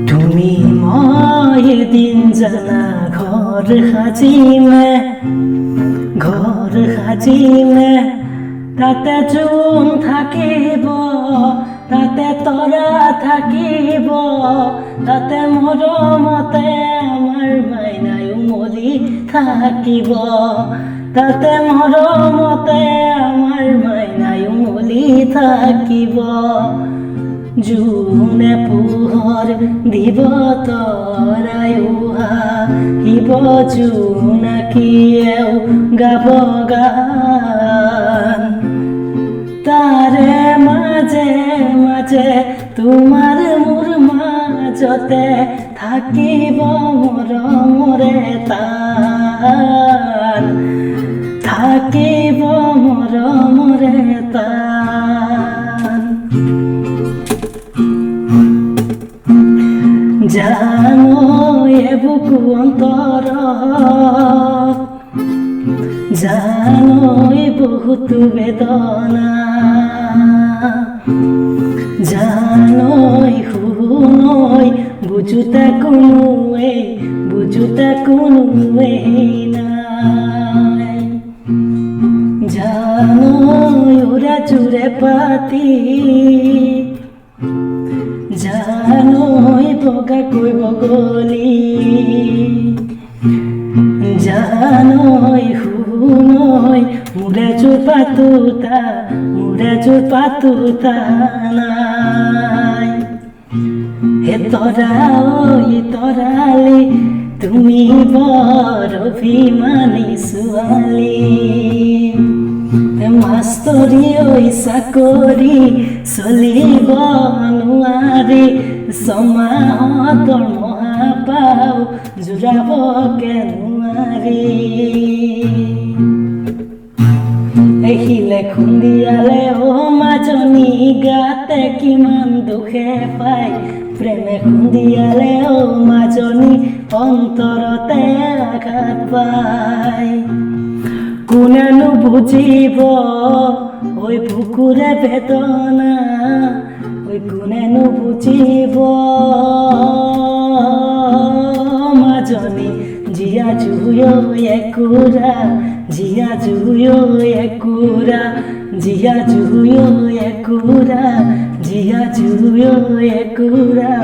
তুমি মই এদিন জানা ঘৰ সাজিমে তাতে জোন থাকিব, তাতে তৰা থাকিব, তাতে মৰমতে আমাৰ মাইনাই উমলি থাকিব, তাতে মৰমতে আমাৰ মাইনাই উমলি থাকিব। জোনে পোহৰ দিব তৰাই উহাহিব, জোনাকীয়েও গাব গান। তাৰে মাজে মাজে তোমাৰ মোৰ মাজতে থাকিব মৰমৰে তান, থাকিব মৰমৰে তান। জানো এ বুকু অন্তৰত, জানো বহুত বেদনা, জানো শুনৈ বুজোতে কোনোৱেই নাই। জানো উৰা জোৰে পাতি, জানৈ বগাকৈ বগলী, জানৈ শুনৈ মোৰ এযোৰ পাতোতা নাই। হে তৰা ঐ তৰালি, তুমি বৰ অভিমানী ছোৱালী। মাষ্টৰী ঐ চাকৰি চলিব নোৱাৰি, ছমাহত দৰমহা পাও জোৰাবকে নোৱাৰি। শিলে খুন্দিয়ালে অ মাজনী, গাতে কিমান দুখে পায়, প্ৰেমে খুন্দিয়ালে অ মাজনী, অন্তৰতে আঘাত পায়। কোনেনো বুজিব ঐ বুকুৰে বেদনা, ঐ কোনেনো বুজিব মাজনী। জীয়া জুয়ো একুৰা, জীয়া জুয়ো একুৰা, জীয়া জুয়ো একুৰা, জীয়া জুয়ো একুৰা।